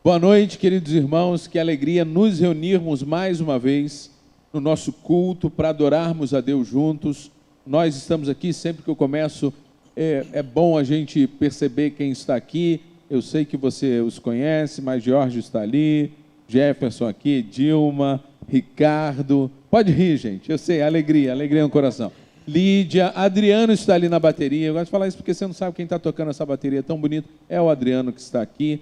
Boa noite, queridos irmãos, que alegria nos reunirmos mais uma vez no nosso culto para adorarmos a Deus juntos. Nós estamos aqui, sempre que eu começo, é bom a gente perceber quem está aqui. Eu sei que você os conhece, mas Jorge está ali, Jefferson aqui, Dilma, Ricardo. Pode rir, gente, eu sei, alegria no coração. Lídia, Adriano está ali na bateria. Eu gosto de falar isso porque você não sabe quem está tocando essa bateria tão bonita. É o Adriano que está aqui.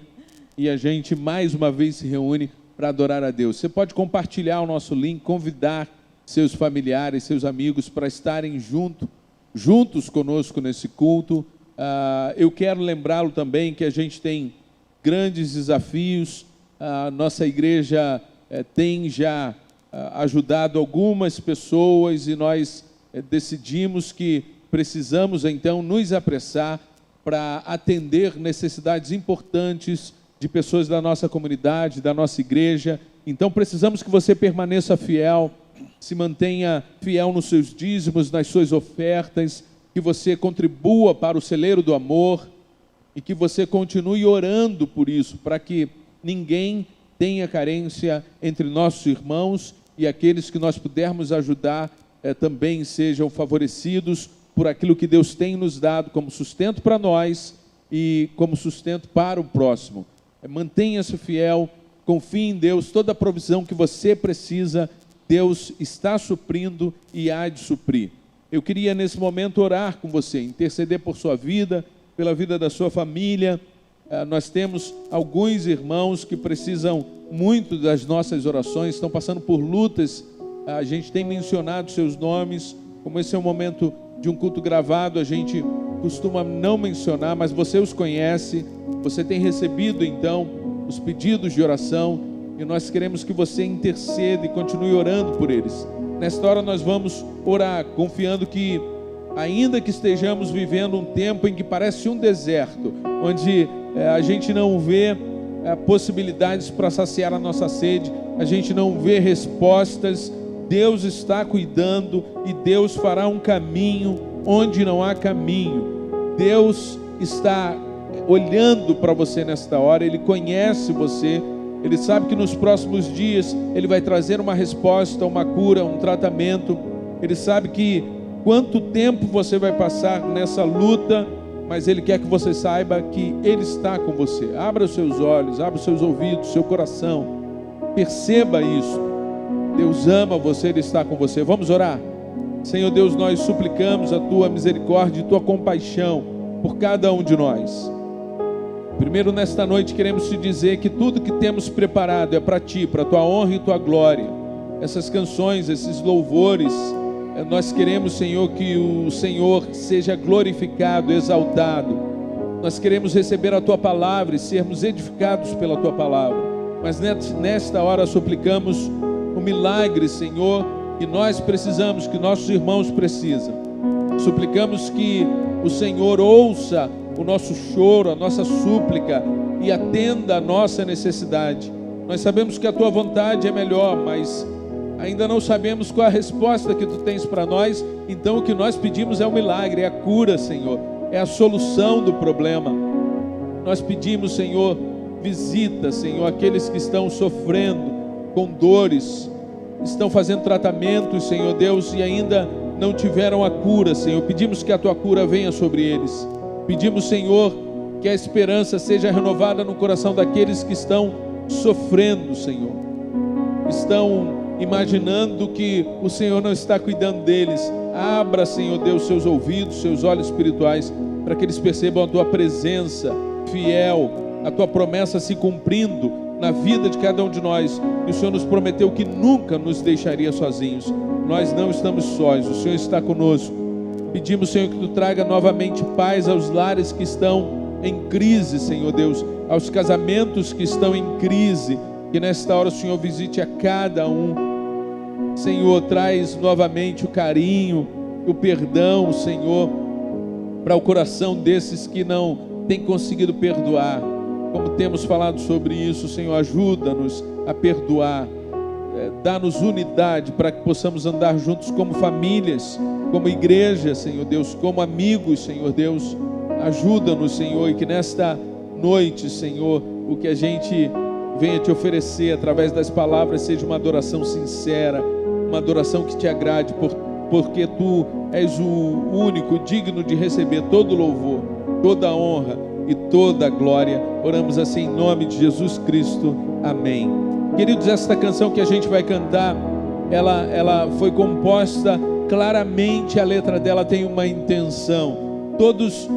E a gente mais uma vez se reúne para adorar a Deus. Você pode compartilhar o nosso link, convidar seus familiares, seus amigos para estarem juntos conosco nesse culto. Eu quero lembrá-lo também que a gente tem grandes desafios. A nossa igreja tem já ajudado algumas pessoas e nós decidimos que precisamos então nos apressar para atender necessidades importantes de pessoas da nossa comunidade, da nossa igreja. Então precisamos que você permaneça fiel, se mantenha fiel nos seus dízimos, nas suas ofertas, que você contribua para o celeiro do amor e que você continue orando por isso, para que ninguém tenha carência entre nossos irmãos e aqueles que nós pudermos ajudar também sejam favorecidos por aquilo que Deus tem nos dado como sustento para nós e como sustento para o próximo. Mantenha-se fiel, confie em Deus, toda a provisão que você precisa, Deus está suprindo e há de suprir. Eu queria nesse momento orar com você, interceder por sua vida, pela vida da sua família. Nós temos alguns irmãos que precisam muito das nossas orações, estão passando por lutas. A gente tem mencionado seus nomes, como esse é um momento de um culto gravado, a gente costuma não mencionar, mas você os conhece, você tem recebido então os pedidos de oração e nós queremos que você interceda e continue orando por eles. Nesta hora nós vamos orar, confiando que, ainda que estejamos vivendo um tempo em que parece um deserto, onde a gente não vê possibilidades para saciar a nossa sede, a gente não vê respostas, Deus está cuidando e Deus fará um caminho onde não há caminho. Deus está olhando para você nesta hora, Ele conhece você, Ele sabe que nos próximos dias Ele vai trazer uma resposta, uma cura, um tratamento. Ele sabe que quanto tempo você vai passar nessa luta, mas Ele quer que você saiba que Ele está com você. Abra os seus olhos, abra os seus ouvidos, seu coração, perceba isso. Deus ama você, Ele está com você. Vamos orar? Senhor Deus, nós suplicamos a Tua misericórdia e Tua compaixão por cada um de nós. Primeiro, nesta noite, queremos te dizer que tudo que temos preparado é para Ti, para a Tua honra e Tua glória. Essas canções, esses louvores, nós queremos, Senhor, que o Senhor seja glorificado, exaltado. Nós queremos receber a Tua palavra e sermos edificados pela Tua palavra. Mas nesta hora suplicamos o milagre, Senhor, que nós precisamos, que nossos irmãos precisam. Suplicamos que o Senhor ouça o nosso choro, a nossa súplica e atenda a nossa necessidade. Nós sabemos que a Tua vontade é melhor, mas ainda não sabemos qual a resposta que Tu tens para nós. Então o que nós pedimos é o milagre, é a cura, Senhor, é a solução do problema. Nós pedimos, Senhor, visita, Senhor, aqueles que estão sofrendo com dores, estão fazendo tratamentos, Senhor Deus, e ainda não tiveram a cura, Senhor. Pedimos que a Tua cura venha sobre eles. Pedimos, Senhor, que a esperança seja renovada no coração daqueles que estão sofrendo, Senhor. Estão imaginando que o Senhor não está cuidando deles. Abra, Senhor Deus, seus ouvidos, seus olhos espirituais, para que eles percebam a Tua presença fiel, a Tua promessa se cumprindo na vida de cada um de nós. E o Senhor nos prometeu que nunca nos deixaria sozinhos. Nós não estamos sós, o Senhor está conosco. Pedimos, Senhor, que Tu traga novamente paz aos lares que estão em crise, Senhor Deus, aos casamentos que estão em crise, que nesta hora o Senhor visite a cada um. Senhor, traz novamente o carinho, o perdão, Senhor, para o coração desses que não têm conseguido perdoar. Como temos falado sobre isso, Senhor, ajuda-nos a perdoar, dá-nos unidade para que possamos andar juntos como famílias, como igreja, Senhor Deus, como amigos, Senhor Deus. Ajuda-nos, Senhor, e que nesta noite, Senhor, o que a gente venha te oferecer através das palavras, seja uma adoração sincera, uma adoração que te agrade, porque tu és o único digno de receber todo louvor, toda honra e toda glória. Oramos assim em nome de Jesus Cristo, amém. Queridos, esta canção que a gente vai cantar, ela foi composta claramente, a letra dela tem uma intenção. Todos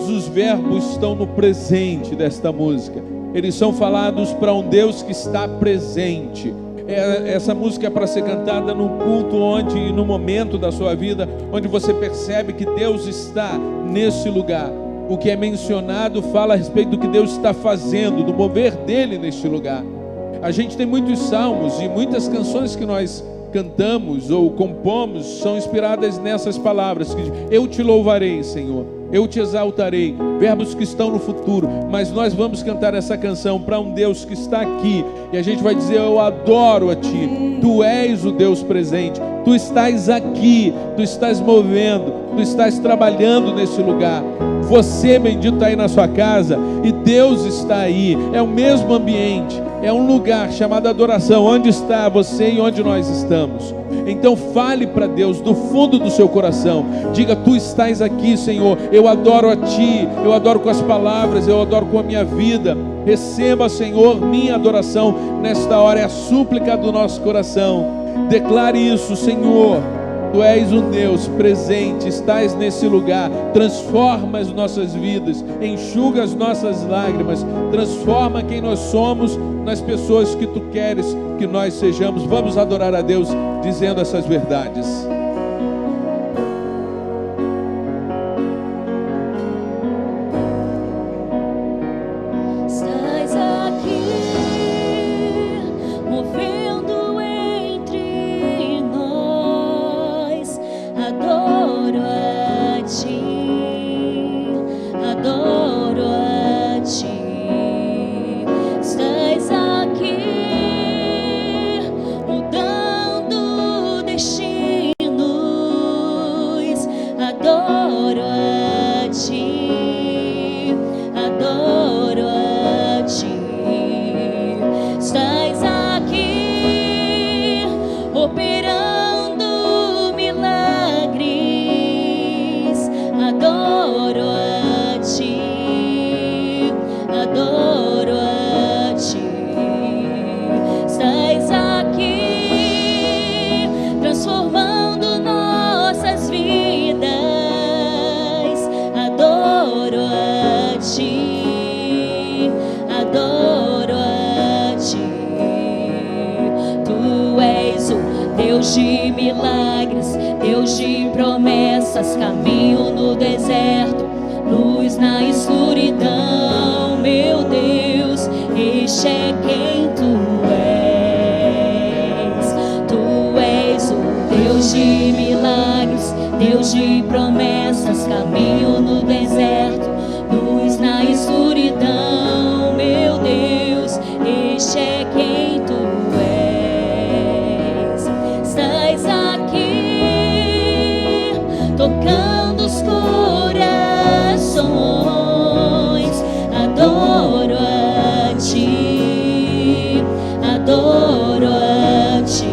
os verbos estão no presente desta música. Eles são falados para um Deus que está presente. Essa música é para ser cantada num culto no momento da sua vida, onde você percebe que Deus está nesse lugar. O que é mencionado fala a respeito do que Deus está fazendo, do mover dele neste lugar. A gente tem muitos salmos e muitas canções que nós cantamos ou compomos são inspiradas nessas palavras que eu te louvarei, Senhor, eu te exaltarei, verbos que estão no futuro. Mas nós vamos cantar essa canção para um Deus que está aqui, e a gente vai dizer: eu adoro a ti, tu és o Deus presente, tu estás aqui, tu estás movendo, tu estás trabalhando nesse lugar. Você, bendito, está aí na sua casa e Deus está aí. É o mesmo ambiente, é um lugar chamado adoração, onde está você e onde nós estamos. Então fale para Deus do fundo do seu coração, diga: tu estás aqui, Senhor, eu adoro a ti, eu adoro com as palavras, eu adoro com a minha vida. Receba, Senhor, minha adoração nesta hora, é a súplica do nosso coração. Declare isso: Senhor, tu és um Deus presente, estás nesse lugar, transforma as nossas vidas, enxuga as nossas lágrimas, transforma quem nós somos nas pessoas que tu queres que nós sejamos. Vamos adorar a Deus dizendo essas verdades. Deus de milagres, Deus de promessas, caminho no deserto, luz na escuridão. Meu Deus, este é quem tu és. Tu és o Deus de milagres, Deus de promessas, caminho no deserto, luz na escuridão. Meu Deus, este é quem tu és. Estás aqui, tocando os corações. Adoro a ti, adoro a ti.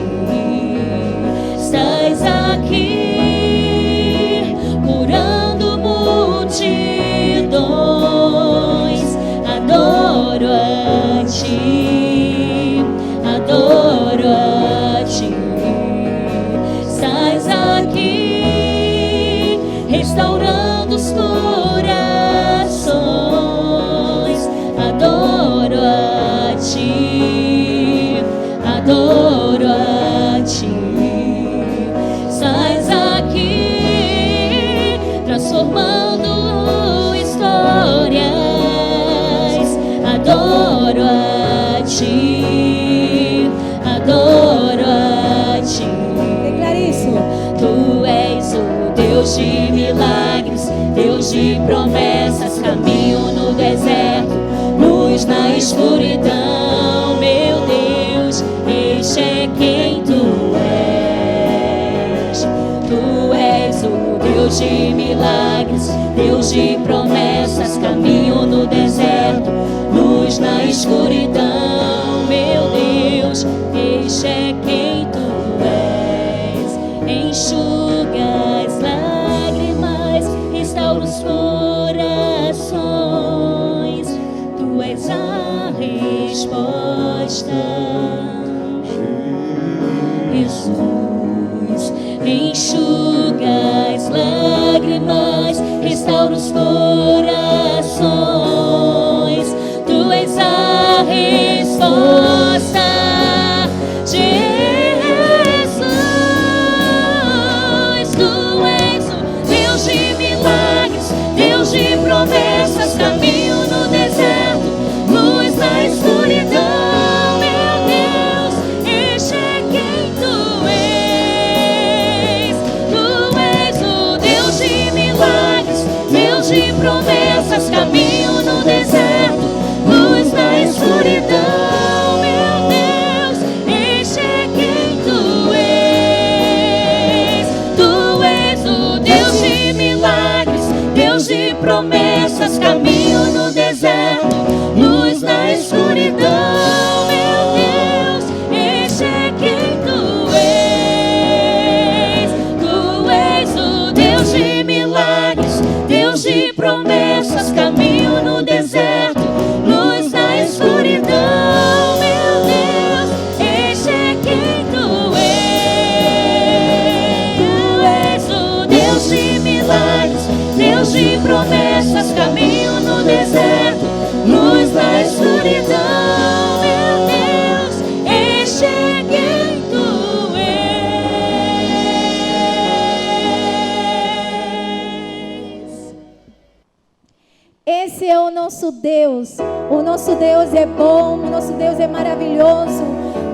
Estás aqui, curando multidões. Adoro a ti, adoro a ti. Estás aqui, restaurando os corações. Adoro a ti, adoro a ti. Estás aqui, transformando histórias. Adoro a ti, adoro a ti. Tu és o Deus de milagres, Deus de promessas, caminho no deserto, luz na escuridão. Meu Deus, este é quem tu és. Tu és o Deus de milagres, Deus de promessas, caminho no deserto, luz na escuridão. Meu Deus, este é quem tu és. Enxuga as lágrimas, restaura os corações. Tu és a resposta. Jesus, enxuga as lágrimas, restaura os corações. Tu és a resposta, Jesus. Tu és o Deus de milagres, Deus de promessas, caminho no deserto, luz na escuridão. Promessas, caminho no deserto, luz na escuridão. Meu Deus, este é quem tu és. Tu és o Deus de milagres, Deus de promessas, caminho no deserto, luz na escuridão. Meu Deus, este é quem tu és. Tu és o Deus de milagres, Deus de promessas, caminho no deserto, luz na escuridão. Meu Deus, este é quem tu és. Tu és o Deus de milagres, Deus de promessas, caminho no deserto, luz na escuridão. Meu Deus, este é quem tu és. Esse é o nosso Deus. O nosso Deus é bom, o nosso Deus é maravilhoso,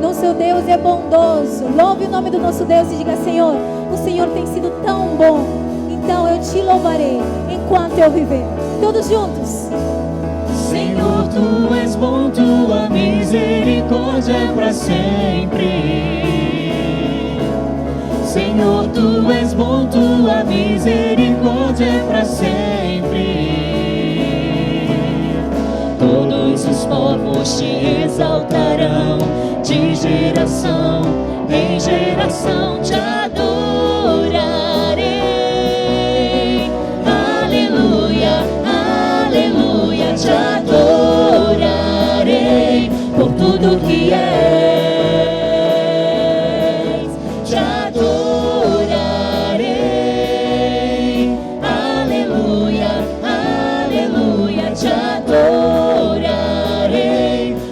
nosso Deus é bondoso. Louve o nome do nosso Deus e diga: Senhor, o Senhor tem sido tão bom, então eu te louvarei enquanto eu viver. Todos juntos. Senhor, tu és bom, tua misericórdia é para sempre. Senhor, tu és bom, tua misericórdia é para sempre. Todos os povos te exaltarão, de geração em geração te adorarei. Aleluia, aleluia, te adorarei por tudo que és, te adorarei. Aleluia, aleluia, te adorarei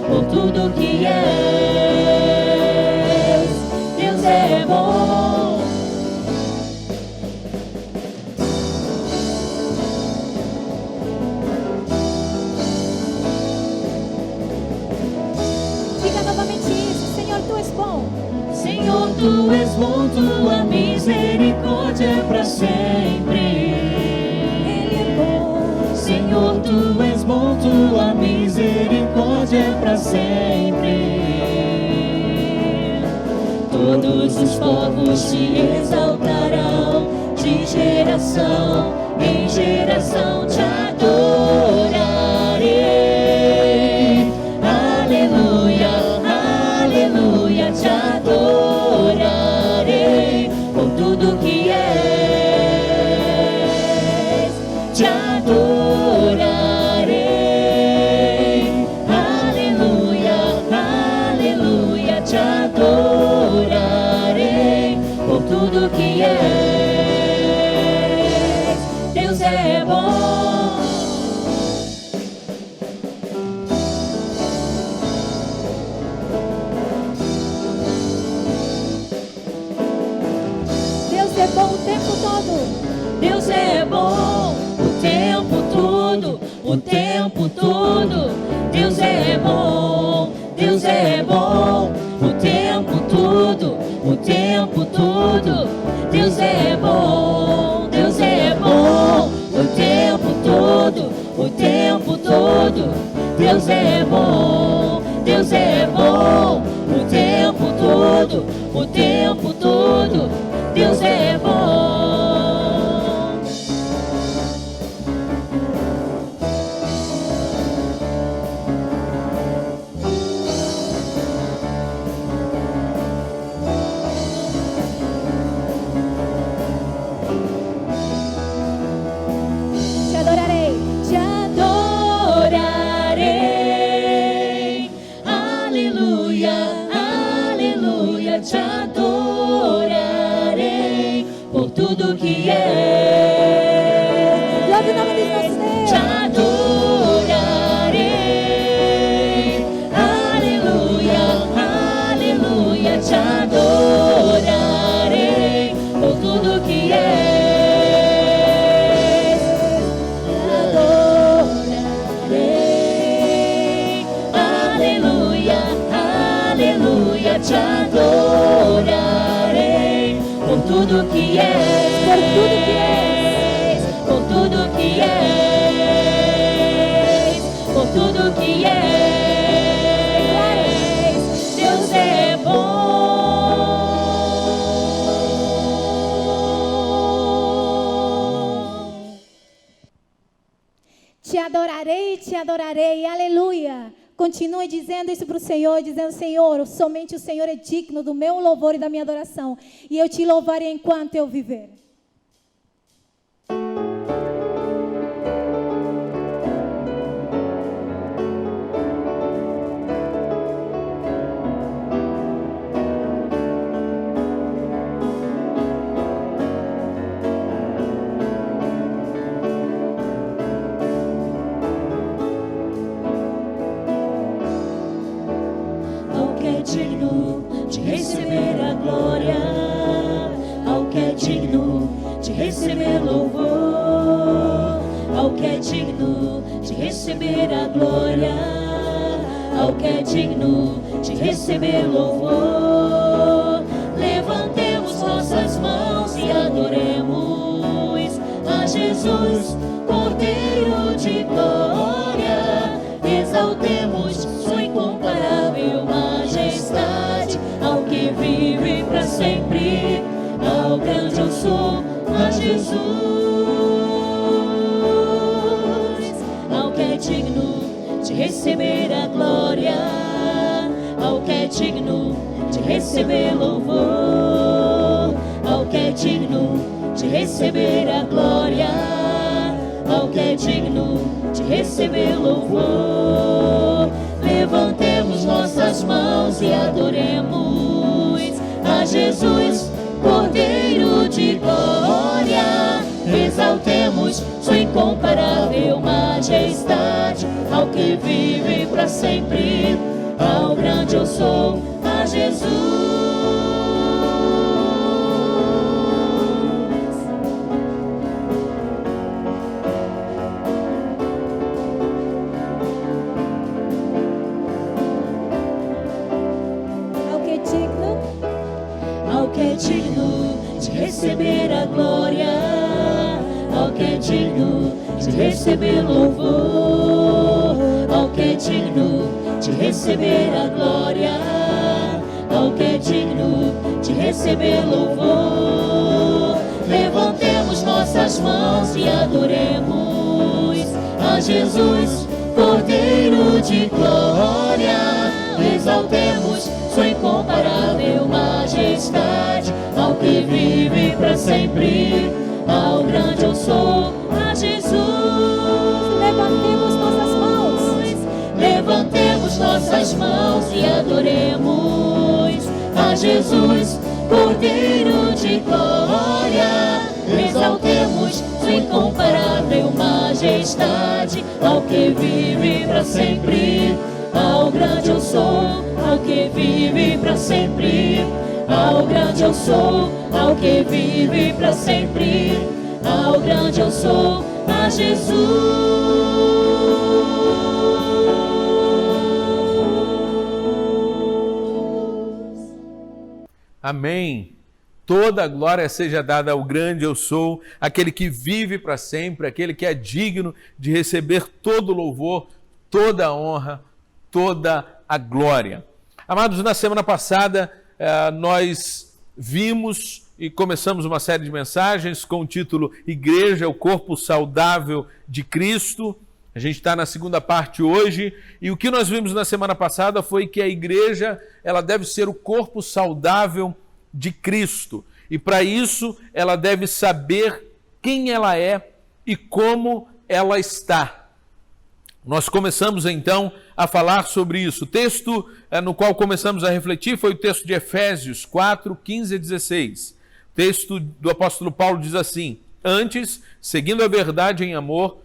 por tudo que és. Deus é bom. Diga novamente isso: Senhor, tu és bom. Senhor, tu és bom, tua misericórdia é para sempre. Ele é bom. Senhor, tu és bom, tua misericórdia é para sempre. Todos os povos te exaltarão, de geração em geração te adorarei. Aleluia, aleluia, te adorarei por tudo que és, te adorarei. Aleluia, aleluia, te adorarei por tudo que és. Deus é bom. Deus é bom o tempo todo. Deus é bom o tempo todo, o tempo todo. Deus é bom, Deus é bom o tempo todo, o tempo todo. Deus é bom, Deus é bom o tempo todo, o tempo todo. Deus é bom, Deus é bom o tempo todo, o tempo todo. Deus é bom. tudo que é. Louve o nome dos nossos Deus. Te adorarei, aleluia, aleluia, te adorarei por tudo que és. Adorarei, aleluia, aleluia, te adorarei por tudo que és. Por tudo que és, por tudo que és, Deus é bom. Te adorarei, aleluia. Continue dizendo isso para o Senhor, dizendo: Senhor, somente o Senhor é digno do meu louvor e da minha adoração, e eu te louvarei enquanto eu viver. Digno de receber a glória, ao que é digno de receber louvor, ao que é digno de receber a glória, ao que é digno de receber louvor. Levantemos nossas mãos e adoremos a Jesus, Cordeiro de glória. Exaltemos sua incomparável majestade, ao que vive para sempre, ao grande eu sou, a Jesus, ao que é digno de receber a glória, ao que é digno de receber louvor, ao que é digno de receber a glória, ao que é digno de receber louvor. Levantemos nossas mãos e adoremos a Jesus, Cordeiro de glória. Exaltemos sua incomparável majestade, ao que vive para sempre, ao grande eu sou, a Jesus. Digno de receber a glória, ao que é digno de receber louvor, ao que é digno de receber a glória, ao que é digno de receber louvor. Levantemos nossas mãos e adoremos a Jesus, Cordeiro de glória. Exaltemos sua incomparável majestade, ao que vive para sempre, ao grande eu sou, a Jesus. Levantemos nossas mãos, levantemos nossas mãos e adoremos a Jesus, Cordeiro de glória. Exaltemos sua incomparável majestade, ao que vive para sempre, ao grande eu sou, ao que vive para sempre, ao grande eu sou, ao que vive para sempre, ao grande eu sou, a Jesus. Amém. Toda a glória seja dada ao grande eu sou, aquele que vive para sempre, aquele que é digno de receber todo o louvor, toda a honra, toda a glória. Amados, na semana passada nós vimos e começamos uma série de mensagens com o título Igreja, o corpo saudável de Cristo. A gente está na segunda parte hoje e o que nós vimos na semana passada foi que a igreja ela deve ser o corpo saudável de Cristo e para isso ela deve saber quem ela é e como ela está. Nós começamos então a falar sobre isso. O texto no qual começamos a refletir foi o texto de Efésios 4, 15 a 16. O texto do apóstolo Paulo diz assim: antes, seguindo a verdade em amor,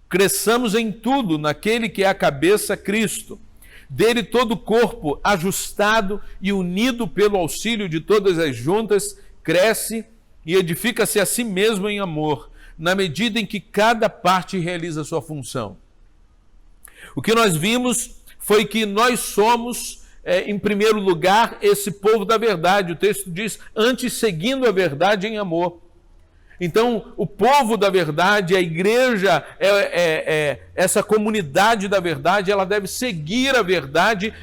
cresçamos em tudo naquele que é a cabeça, Cristo. Dele todo o corpo, ajustado e unido pelo auxílio de todas as juntas, cresce e edifica-se a si mesmo em amor, na medida em que cada parte realiza a sua função. O que nós vimos foi que nós somos, em primeiro lugar, esse povo da verdade. O texto diz, antes seguindo a verdade em amor. Então, o povo da verdade, a igreja, essa comunidade da verdade, ela deve seguir a verdade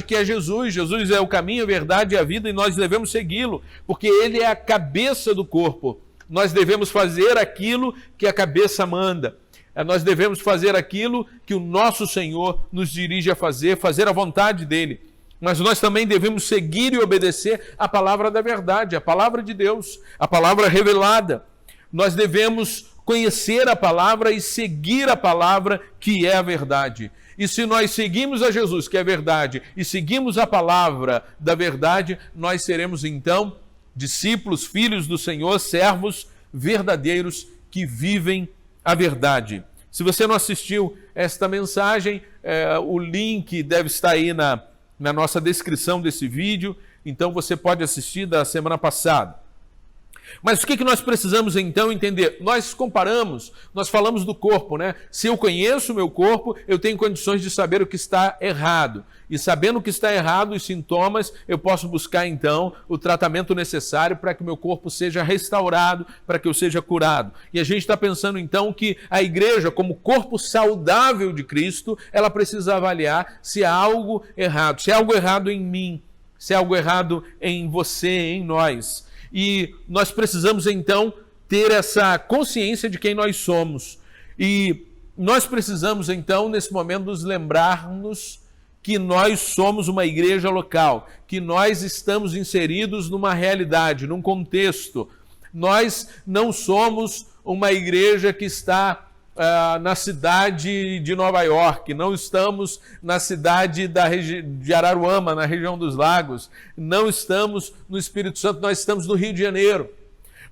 que é Jesus. Jesus é o caminho, a verdade e a vida, e nós devemos segui-lo, porque ele é a cabeça do corpo. Nós devemos fazer aquilo que a cabeça manda. Nós devemos fazer aquilo que o nosso Senhor nos dirige a fazer a vontade dele. Mas nós também devemos seguir e obedecer a palavra da verdade, a palavra de Deus, a palavra revelada. Nós devemos conhecer a palavra e seguir a palavra que é a verdade. E se nós seguimos a Jesus, que é a verdade, e seguimos a palavra da verdade, nós seremos então discípulos, filhos do Senhor, servos verdadeiros que vivem a verdade. Se você não assistiu esta mensagem, o link deve estar aí na nossa descrição desse vídeo, então você pode assistir da semana passada. Mas o que nós precisamos então entender? Nós comparamos, nós falamos do corpo, né? Se eu conheço o meu corpo, eu tenho condições de saber o que está errado. E sabendo o que está errado, os sintomas, eu posso buscar então o tratamento necessário para que o meu corpo seja restaurado, para que eu seja curado. E a gente está pensando então que a igreja, como corpo saudável de Cristo, ela precisa avaliar se há algo errado, se há algo errado em mim, se há algo errado em você, em nós. E nós precisamos, então, ter essa consciência de quem nós somos. E nós precisamos, então, nesse momento, nos lembrarmos que nós somos uma igreja local, que nós estamos inseridos numa realidade, num contexto. Nós não somos uma igreja que está na cidade de Nova York, não estamos na cidade de Araruama, na região dos lagos, não estamos no Espírito Santo, nós estamos no Rio de Janeiro.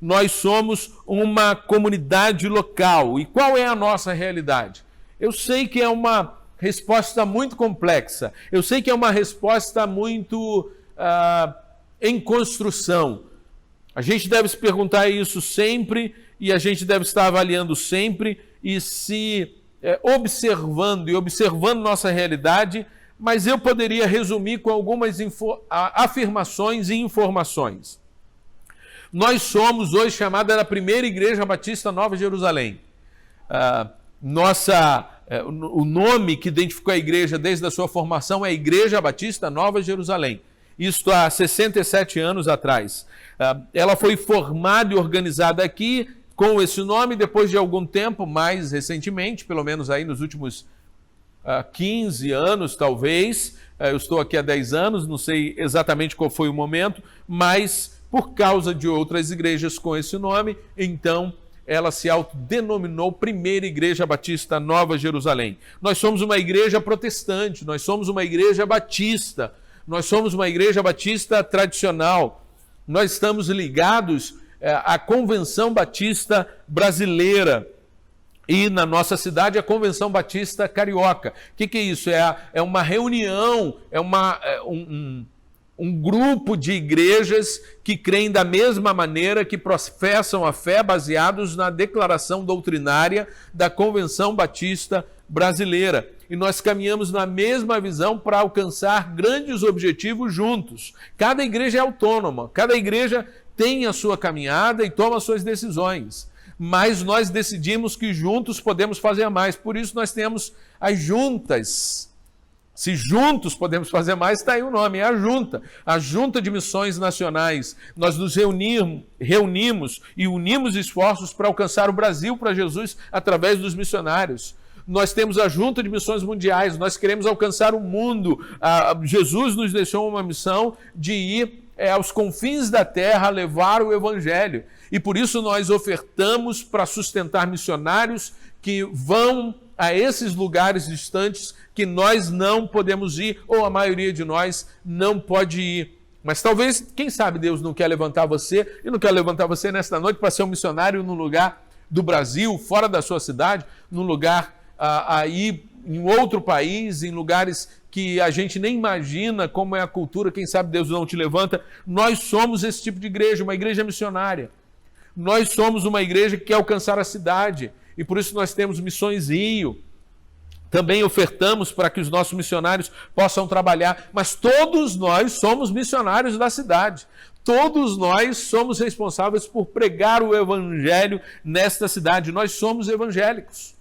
Nós somos uma comunidade local. E qual é a nossa realidade? Eu sei que é uma resposta muito complexa, eu sei que é uma resposta muito em construção. A gente deve se perguntar isso sempre e a gente deve estar avaliando sempre e se observando nossa realidade, mas eu poderia resumir com algumas afirmações e informações. Nós somos hoje chamada da primeira Igreja Batista Nova Jerusalém. O nome que identificou a igreja desde a sua formação é Igreja Batista Nova Jerusalém. Isto há 67 anos atrás. Ela foi formada e organizada aqui com esse nome, depois de algum tempo, mais recentemente, pelo menos aí nos últimos 15 anos talvez, eu estou aqui há 10 anos, não sei exatamente qual foi o momento, mas por causa de outras igrejas com esse nome, então ela se autodenominou Primeira Igreja Batista Nova Jerusalém. Nós somos uma igreja protestante, nós somos uma igreja batista, nós somos uma igreja batista tradicional, nós estamos ligados a Convenção Batista Brasileira e na nossa cidade a Convenção Batista Carioca. O que é isso? É uma reunião, um grupo de igrejas que creem da mesma maneira, que professam a fé baseados na declaração doutrinária da Convenção Batista Brasileira. E nós caminhamos na mesma visão para alcançar grandes objetivos juntos. Cada igreja é autônoma, cada igreja tem a sua caminhada e toma as suas decisões, mas nós decidimos que juntos podemos fazer mais, por isso nós temos as juntas. Se juntos podemos fazer mais, está aí o nome, é a Junta de Missões Nacionais. Nós nos reunimos e unimos esforços para alcançar o Brasil para Jesus através dos missionários. Nós temos a Junta de Missões Mundiais, nós queremos alcançar o mundo. Jesus nos deixou uma missão de ir aos confins da terra levar o Evangelho. E por isso nós ofertamos para sustentar missionários que vão a esses lugares distantes que nós não podemos ir, ou a maioria de nós não pode ir. Mas talvez, quem sabe, Deus não quer levantar você, e não quer levantar você nesta noite para ser um missionário num lugar do Brasil, fora da sua cidade, num lugar aí em outro país, em lugares que a gente nem imagina como é a cultura, quem sabe Deus não te levanta. Nós somos esse tipo de igreja, uma igreja missionária. Nós somos uma igreja que quer alcançar a cidade, e por isso nós temos Missões Rio. Também ofertamos para que os nossos missionários possam trabalhar, mas todos nós somos missionários da cidade. Todos nós somos responsáveis por pregar o evangelho nesta cidade. Nós somos evangélicos.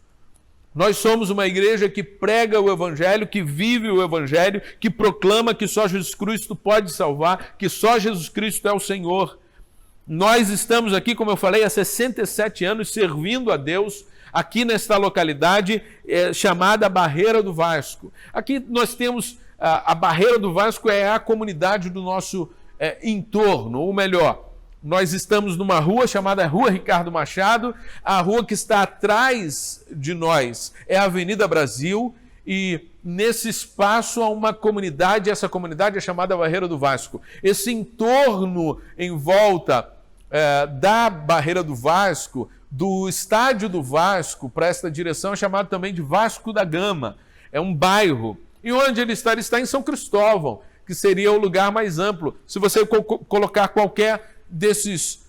Nós somos uma igreja que prega o evangelho, que vive o evangelho, que proclama que só Jesus Cristo pode salvar, que só Jesus Cristo é o Senhor. Nós estamos aqui, como eu falei, há 67 anos servindo a Deus, aqui nesta localidade chamada Barreira do Vasco. Aqui nós temos a Barreira do Vasco, é a comunidade do nosso entorno, ou melhor, nós estamos numa rua chamada Rua Ricardo Machado. A rua que está atrás de nós é a Avenida Brasil, e nesse espaço há uma comunidade, essa comunidade é chamada Barreira do Vasco. Esse entorno em volta da Barreira do Vasco, do estádio do Vasco, para esta direção, é chamado também de Vasco da Gama. É um bairro. E onde ele está? Ele está em São Cristóvão, que seria o lugar mais amplo. Se você colocar qualquer desses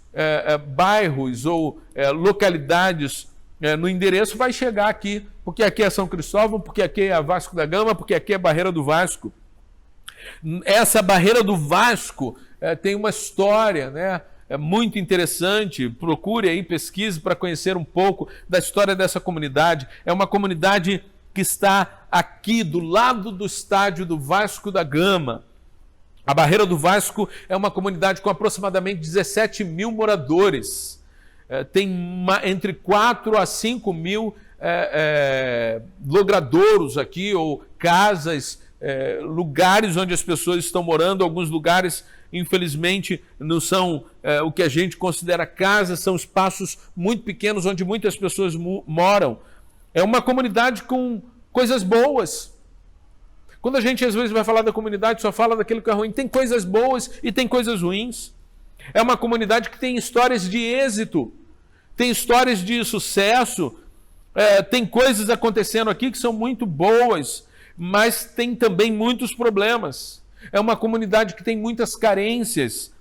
bairros ou localidades no endereço, vai chegar aqui, porque aqui é São Cristóvão, porque aqui é Vasco da Gama, porque aqui é Barreira do Vasco. Essa Barreira do Vasco tem uma história, né? É muito interessante. Procure aí, pesquise para conhecer um pouco da história dessa comunidade. É uma comunidade que está aqui do lado do estádio do Vasco da Gama. A Barreira do Vasco é uma comunidade com aproximadamente 17 mil moradores. Tem entre 4 a 5 mil logradouros aqui, ou casas, lugares onde as pessoas estão morando. Alguns lugares, infelizmente, não são o que a gente considera casa, são espaços muito pequenos onde muitas pessoas moram. É uma comunidade com coisas boas. Quando a gente às vezes vai falar da comunidade, só fala daquilo que é ruim. Tem coisas boas e tem coisas ruins. É uma comunidade que tem histórias de êxito, tem histórias de sucesso, tem coisas acontecendo aqui que são muito boas, mas tem também muitos problemas. É uma comunidade que tem muitas carências,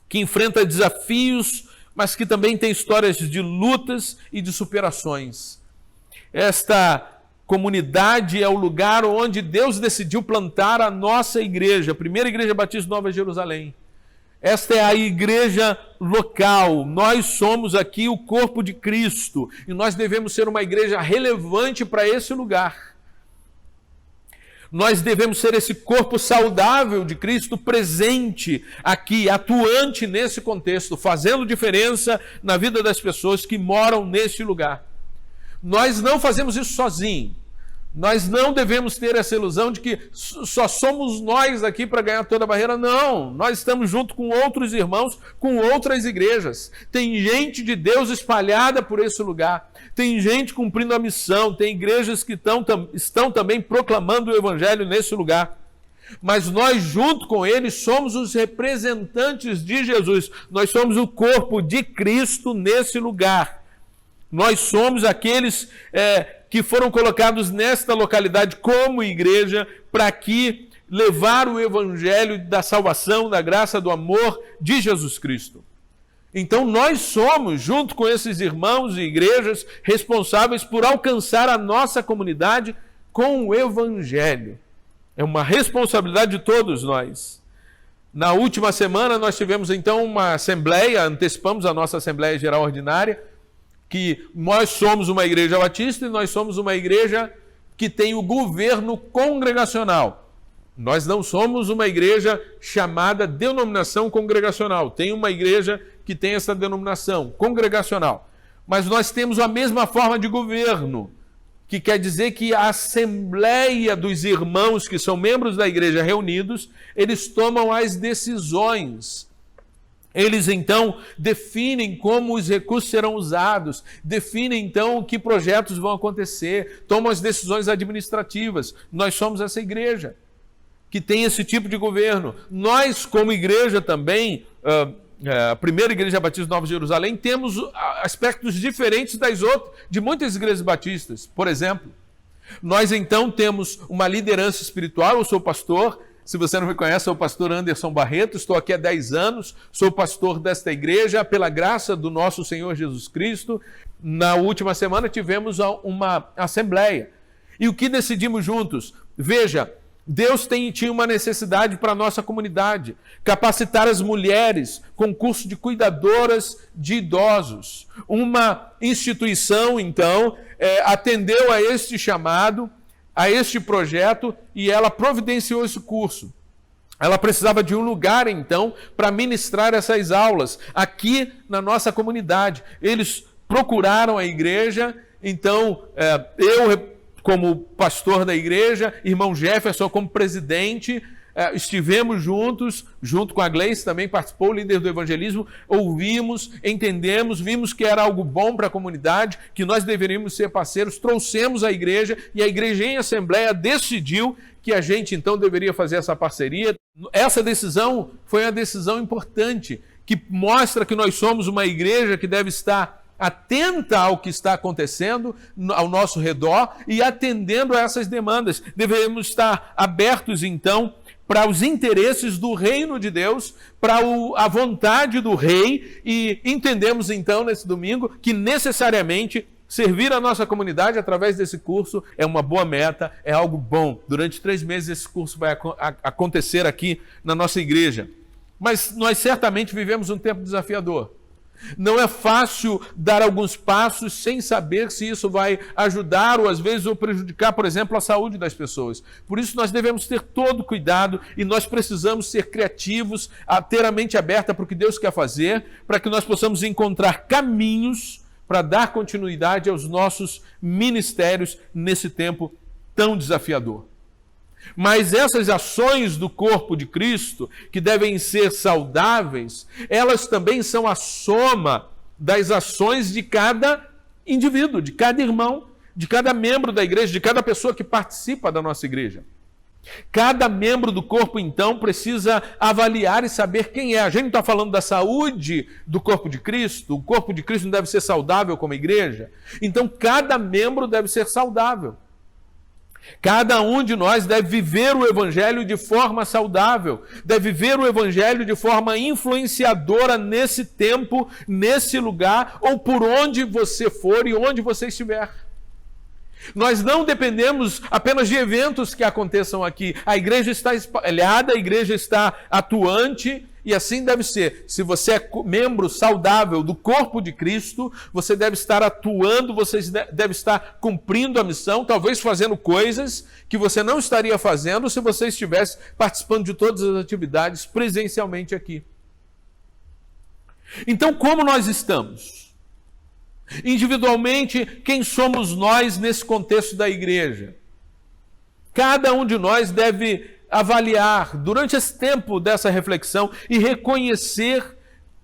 que enfrenta desafios, mas que também tem histórias de lutas e de superações. Esta comunidade é o lugar onde Deus decidiu plantar a nossa igreja, a primeira igreja batista Nova Jerusalém. Esta é a igreja local. Nós somos aqui o corpo de Cristo e nós devemos ser uma igreja relevante para esse lugar. Nós devemos ser esse corpo saudável de Cristo, presente aqui, atuante nesse contexto, fazendo diferença na vida das pessoas que moram nesse lugar. Nós não fazemos isso sozinhos. Nós não devemos ter essa ilusão de que só somos nós aqui para ganhar toda a Barreira. Não, nós estamos junto com outros irmãos, com outras igrejas. Tem gente de Deus espalhada por esse lugar. Tem gente cumprindo a missão. Tem igrejas que estão também proclamando o evangelho nesse lugar. Mas nós, junto com eles, somos os representantes de Jesus. Nós somos o corpo de Cristo nesse lugar. Nós somos aqueles que foram colocados nesta localidade como igreja para aqui levar o evangelho da salvação, da graça, do amor de Jesus Cristo. Então nós somos, junto com esses irmãos e igrejas, responsáveis por alcançar a nossa comunidade com o evangelho. É uma responsabilidade de todos nós. Na última semana nós tivemos então uma assembleia, antecipamos a nossa Assembleia Geral Ordinária, que nós somos uma igreja batista e nós somos uma igreja que tem o governo congregacional. Nós não somos uma igreja chamada denominação congregacional. Tem uma igreja que tem essa denominação congregacional. Mas nós temos a mesma forma de governo, que quer dizer que a assembleia dos irmãos que são membros da igreja reunidos, eles tomam as decisões. Eles, então, definem como os recursos serão usados, definem, então, que projetos vão acontecer, tomam as decisões administrativas. Nós somos essa igreja. que tem esse tipo de governo. Nós, como igreja também, a primeira igreja batista de Nova Jerusalém, temos aspectos diferentes de muitas igrejas batistas. Por exemplo, nós então temos uma liderança espiritual. Eu sou pastor, se você não me conhece, sou o pastor Anderson Barreto, estou aqui há 10 anos, sou pastor desta igreja, pela graça do nosso Senhor Jesus Cristo. Na última semana tivemos uma assembleia. E o que decidimos juntos? Veja, Deus tinha uma necessidade para a nossa comunidade, capacitar as mulheres com curso de cuidadoras de idosos. Uma instituição, então, atendeu a este chamado, a este projeto, e ela providenciou esse curso. Ela precisava de um lugar, então, para ministrar essas aulas aqui na nossa comunidade. Eles procuraram a igreja, então eu, como pastor da igreja, irmão Jefferson como presidente, estivemos juntos, junto com a Gleice, também participou, líder do evangelismo, ouvimos, entendemos, vimos que era algo bom para a comunidade, que nós deveríamos ser parceiros, trouxemos a igreja, e a igreja em assembleia decidiu que a gente então deveria fazer essa parceria. Essa decisão foi uma decisão importante, que mostra que nós somos uma igreja que deve estar atenta ao que está acontecendo ao nosso redor e atendendo a essas demandas. Devemos estar abertos, então, para os interesses do reino de Deus, para a vontade do rei, e entendemos, então, nesse domingo, que necessariamente servir a nossa comunidade através desse curso é uma boa meta, é algo bom. Durante 3 meses esse curso vai acontecer aqui na nossa igreja. Mas nós certamente vivemos um tempo desafiador. Não é fácil dar alguns passos sem saber se isso vai ajudar ou às vezes ou prejudicar, por exemplo, a saúde das pessoas. Por isso nós devemos ter todo cuidado e nós precisamos ser criativos, ter a mente aberta para o que Deus quer fazer, para que nós possamos encontrar caminhos para dar continuidade aos nossos ministérios nesse tempo tão desafiador. Mas essas ações do corpo de Cristo, que devem ser saudáveis, elas também são a soma das ações de cada indivíduo, de cada irmão, de cada membro da igreja, de cada pessoa que participa da nossa igreja. Cada membro do corpo, então, precisa avaliar e saber quem é. A gente não está falando da saúde do corpo de Cristo. O corpo de Cristo não deve ser saudável como igreja. Então, cada membro deve ser saudável. Cada um de nós deve viver o evangelho de forma saudável, deve viver o evangelho de forma influenciadora nesse tempo, nesse lugar, ou por onde você for e onde você estiver. Nós não dependemos apenas de eventos que aconteçam aqui. A igreja está espalhada, a igreja está atuante, e assim deve ser. Se você é membro saudável do corpo de Cristo, você deve estar atuando, você deve estar cumprindo a missão, talvez fazendo coisas que você não estaria fazendo se você estivesse participando de todas as atividades presencialmente aqui. Então, como nós estamos? Individualmente, quem somos nós nesse contexto da igreja? Cada um de nós deve avaliar durante esse tempo dessa reflexão e reconhecer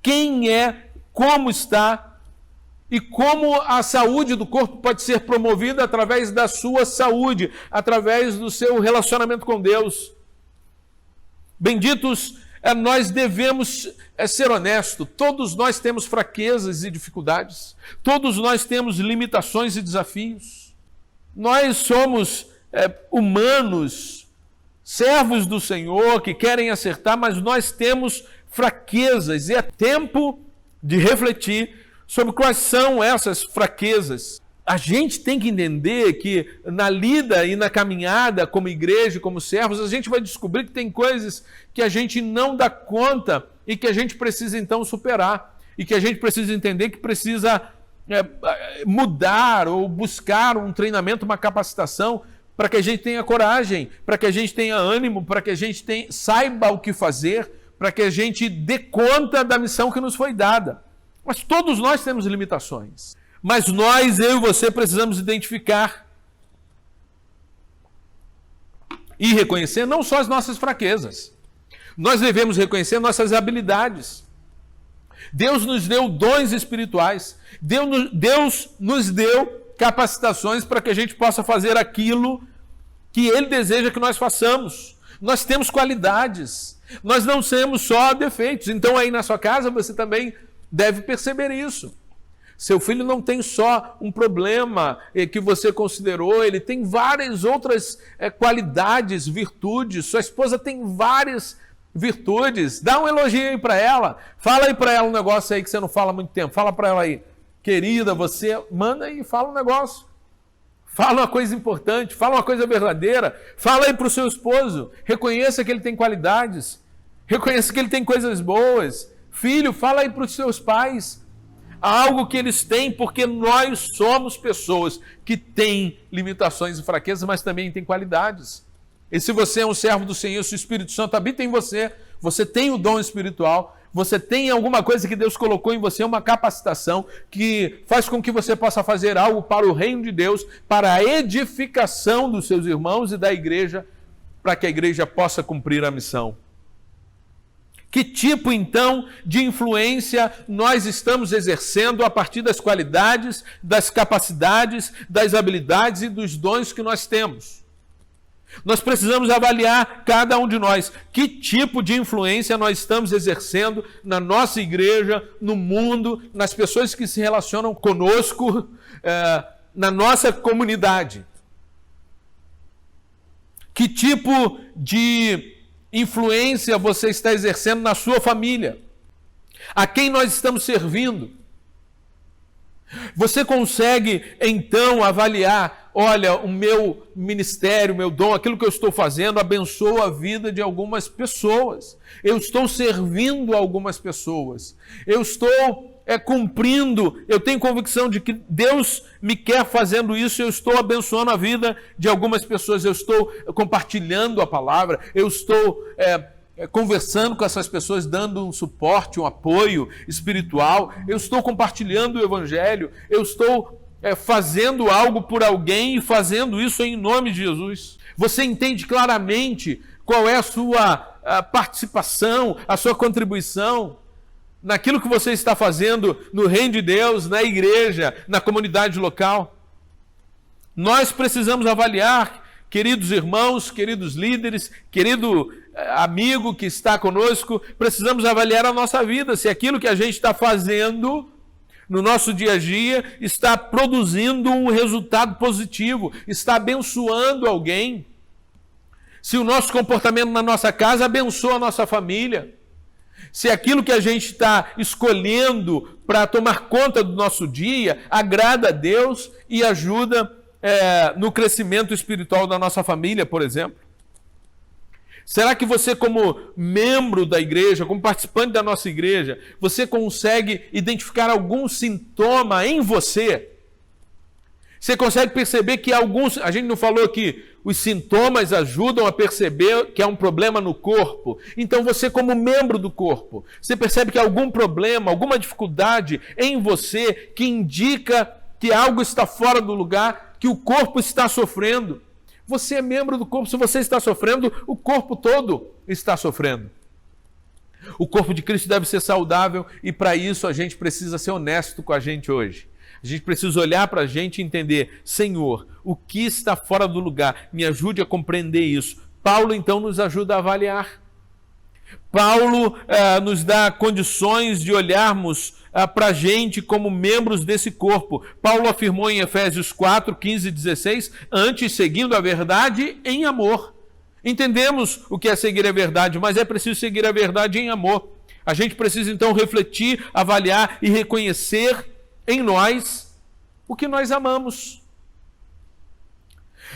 quem é, como está e como a saúde do corpo pode ser promovida através da sua saúde, através do seu relacionamento com Deus. Benditos, nós devemos ser honestos. Todos nós temos fraquezas e dificuldades. Todos nós temos limitações e desafios. Nós somos humanos, servos do Senhor que querem acertar, mas nós temos fraquezas e é tempo de refletir sobre quais são essas fraquezas. A gente tem que entender que na lida e na caminhada como igreja, como servos, a gente vai descobrir que tem coisas que a gente não dá conta e que a gente precisa então superar e que a gente precisa entender que precisa mudar ou buscar um treinamento, uma capacitação para que a gente tenha coragem, para que a gente tenha ânimo, para que a gente saiba o que fazer, para que a gente dê conta da missão que nos foi dada. Mas todos nós temos limitações. Mas nós, eu e você, precisamos identificar e reconhecer não só as nossas fraquezas. Nós devemos reconhecer nossas habilidades. Deus nos deu dons espirituais. Deus nos deu capacitações para que a gente possa fazer aquilo que Ele deseja que nós façamos. Nós temos qualidades. Nós não temos só defeitos. Então aí na sua casa você também deve perceber isso. Seu filho não tem só um problema que você considerou, ele tem várias outras qualidades, virtudes. Sua esposa tem várias virtudes. Dá um elogio aí para ela. Fala aí para ela um negócio aí que você não fala há muito tempo. Fala para ela aí. Querida, você manda aí, fala um negócio. Fala uma coisa importante, fala uma coisa verdadeira. Fala aí para o seu esposo. Reconheça que ele tem qualidades. Reconheça que ele tem coisas boas. Filho, fala aí para os seus pais algo que eles têm, porque nós somos pessoas que têm limitações e fraquezas, mas também têm qualidades. E se você é um servo do Senhor, se o Espírito Santo habita em você, você tem o dom espiritual, você tem alguma coisa que Deus colocou em você, uma capacitação que faz com que você possa fazer algo para o reino de Deus, para a edificação dos seus irmãos e da igreja, para que a igreja possa cumprir a missão. Que tipo, então, de influência nós estamos exercendo a partir das qualidades, das capacidades, das habilidades e dos dons que nós temos? Nós precisamos avaliar, cada um de nós, que tipo de influência nós estamos exercendo na nossa igreja, no mundo, nas pessoas que se relacionam conosco, na nossa comunidade. Que tipo de influência você está exercendo na sua família? A quem nós estamos servindo? Você consegue, então, avaliar, olha, o meu ministério, o meu dom, aquilo que eu estou fazendo, abençoa a vida de algumas pessoas. Eu estou servindo algumas pessoas. Eu estou cumprindo, eu tenho convicção de que Deus me quer fazendo isso, eu estou abençoando a vida de algumas pessoas, eu estou compartilhando a palavra, eu estou conversando com essas pessoas, dando um suporte, um apoio espiritual, eu estou compartilhando o evangelho, eu estou fazendo algo por alguém e fazendo isso em nome de Jesus. Você entende claramente qual é a sua participação, a sua contribuição naquilo que você está fazendo no reino de Deus, na igreja, na comunidade local? Nós precisamos avaliar, queridos irmãos, queridos líderes, querido amigo que está conosco, precisamos avaliar a nossa vida, se aquilo que a gente está fazendo no nosso dia a dia está produzindo um resultado positivo, está abençoando alguém. Se o nosso comportamento na nossa casa abençoa a nossa família, se aquilo que a gente está escolhendo para tomar conta do nosso dia agrada a Deus e ajuda no crescimento espiritual da nossa família, por exemplo. Será que você, como membro da igreja, como participante da nossa igreja, você consegue identificar algum sintoma em você? Você consegue perceber que alguns... A gente não falou que os sintomas ajudam a perceber que há um problema no corpo. Então você, como membro do corpo, você percebe que há algum problema, alguma dificuldade em você que indica que algo está fora do lugar, que o corpo está sofrendo. Você é membro do corpo, se você está sofrendo, o corpo todo está sofrendo. O corpo de Cristo deve ser saudável e para isso a gente precisa ser honesto com a gente hoje. A gente precisa olhar para a gente e entender, Senhor, o que está fora do lugar? Me ajude a compreender isso. Paulo, então, nos ajuda a avaliar. Paulo nos dá condições de olharmos para a gente como membros desse corpo. Paulo afirmou em Efésios 4, 15 e 16, antes seguindo a verdade em amor. Entendemos o que é seguir a verdade, mas é preciso seguir a verdade em amor. A gente precisa então refletir, avaliar e reconhecer em nós o que nós amamos.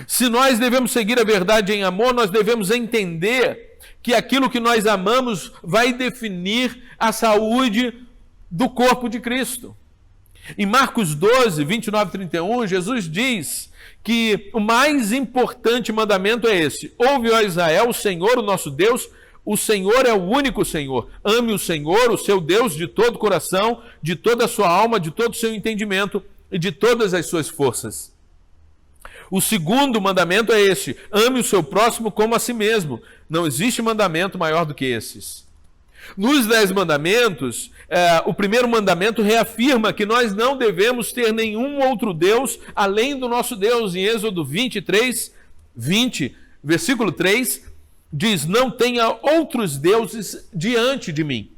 Se nós devemos seguir a verdade em amor, nós devemos entender que aquilo que nós amamos vai definir a saúde do corpo de Cristo. Em Marcos 12, 29 e 31, Jesus diz que o mais importante mandamento é esse: ouve, ó Israel, o Senhor, o nosso Deus, o Senhor é o único Senhor. Ame o Senhor, o seu Deus, de todo o coração, de toda a sua alma, de todo o seu entendimento e de todas as suas forças. O segundo mandamento é este: ame o seu próximo como a si mesmo. Não existe mandamento maior do que esses. Nos 10 mandamentos, o primeiro mandamento reafirma que nós não devemos ter nenhum outro Deus além do nosso Deus. Em Êxodo 23, 20, versículo 3, diz: não tenha outros deuses diante de mim.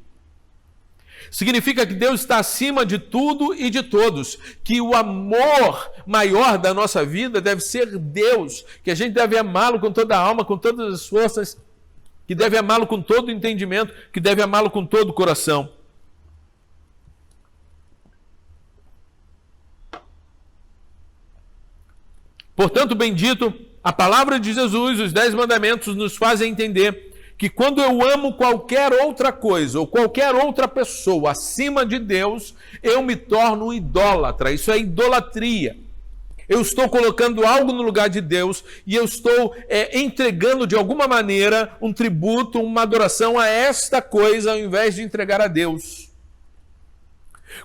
Significa que Deus está acima de tudo e de todos, que o amor maior da nossa vida deve ser Deus, que a gente deve amá-lo com toda a alma, com todas as forças, que deve amá-lo com todo o entendimento, que deve amá-lo com todo o coração. Portanto, bendito, a palavra de Jesus, os 10 mandamentos nos fazem entender que quando eu amo qualquer outra coisa ou qualquer outra pessoa acima de Deus, eu me torno um idólatra. Isso é idolatria. Eu estou colocando algo no lugar de Deus e eu estou entregando de alguma maneira um tributo, uma adoração a esta coisa ao invés de entregar a Deus.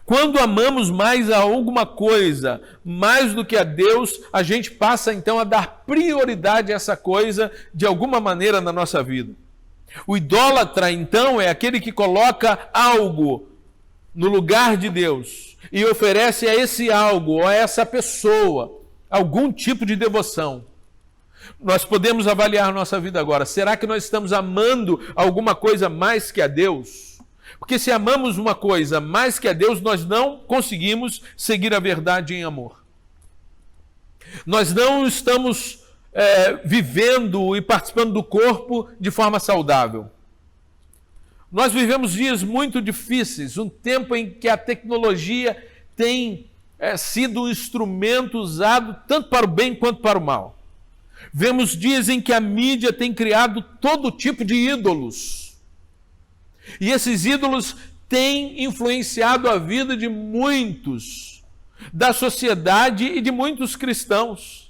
Quando amamos mais a alguma coisa, mais do que a Deus, a gente passa então a dar prioridade a essa coisa de alguma maneira na nossa vida. O idólatra, então, é aquele que coloca algo no lugar de Deus e oferece a esse algo ou a essa pessoa algum tipo de devoção. Nós podemos avaliar nossa vida agora. Será que nós estamos amando alguma coisa mais que a Deus? Porque se amamos uma coisa mais que a Deus, nós não conseguimos seguir a verdade em amor. Nós não estamos vivendo e participando do corpo de forma saudável. Nós vivemos dias muito difíceis, um tempo em que a tecnologia tem sido um instrumento usado tanto para o bem quanto para o mal. Vemos dias em que a mídia tem criado todo tipo de ídolos. E esses ídolos têm influenciado a vida de muitos, da sociedade e de muitos cristãos.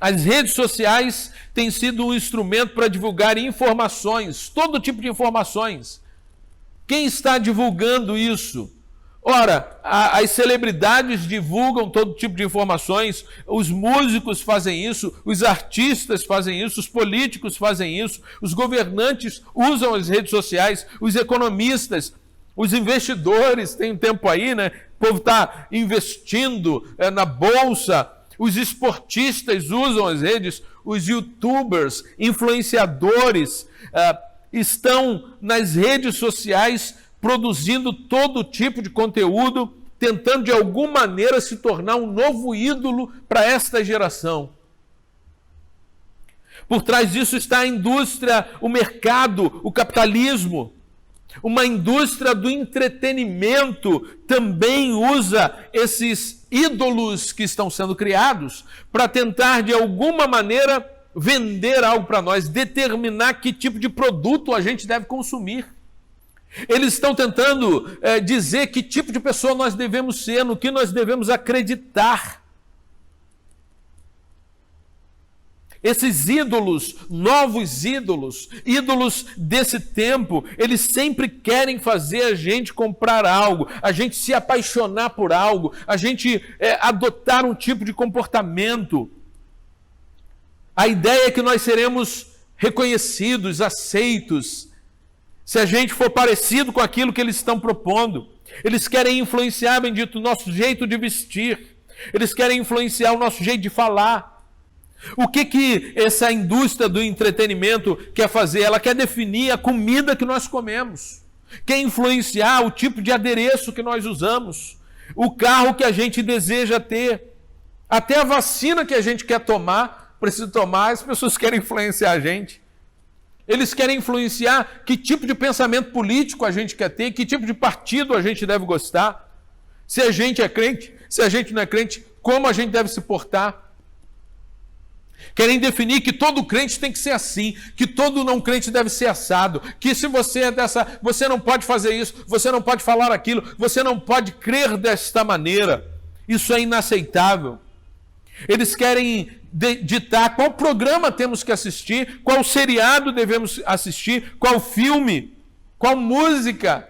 As redes sociais têm sido um instrumento para divulgar informações, todo tipo de informações. Quem está divulgando isso? Ora, as celebridades divulgam todo tipo de informações, os músicos fazem isso, os artistas fazem isso, os políticos fazem isso, os governantes usam as redes sociais, os economistas, os investidores, tem um tempo aí, né? O povo está investindo na bolsa. Os esportistas usam as redes, os youtubers, influenciadores, estão nas redes sociais produzindo todo tipo de conteúdo, tentando de alguma maneira se tornar um novo ídolo para esta geração. Por trás disso está a indústria, o mercado, o capitalismo. Uma indústria do entretenimento também usa esses ídolos que estão sendo criados para tentar, de alguma maneira, vender algo para nós, determinar que tipo de produto a gente deve consumir. Eles estão tentando dizer que tipo de pessoa nós devemos ser, no que nós devemos acreditar. Esses ídolos, novos ídolos, ídolos desse tempo, eles sempre querem fazer a gente comprar algo, a gente se apaixonar por algo, a gente adotar um tipo de comportamento. A ideia é que nós seremos reconhecidos, aceitos, se a gente for parecido com aquilo que eles estão propondo. Eles querem influenciar, bendito, o nosso jeito de vestir, eles querem influenciar o nosso jeito de falar. O que essa indústria do entretenimento quer fazer? Ela quer definir a comida que nós comemos, quer influenciar o tipo de adereço que nós usamos, o carro que a gente deseja ter, até a vacina que a gente quer tomar, precisa tomar, as pessoas querem influenciar a gente. Eles querem influenciar que tipo de pensamento político a gente quer ter, que tipo de partido a gente deve gostar, se a gente é crente, se a gente não é crente, como a gente deve se portar. Querem definir que todo crente tem que ser assim, que todo não crente deve ser assado, que se você é dessa, você não pode fazer isso, você não pode falar aquilo, você não pode crer desta maneira. Isso é inaceitável. Eles querem ditar qual programa temos que assistir, qual seriado devemos assistir, qual filme, qual música.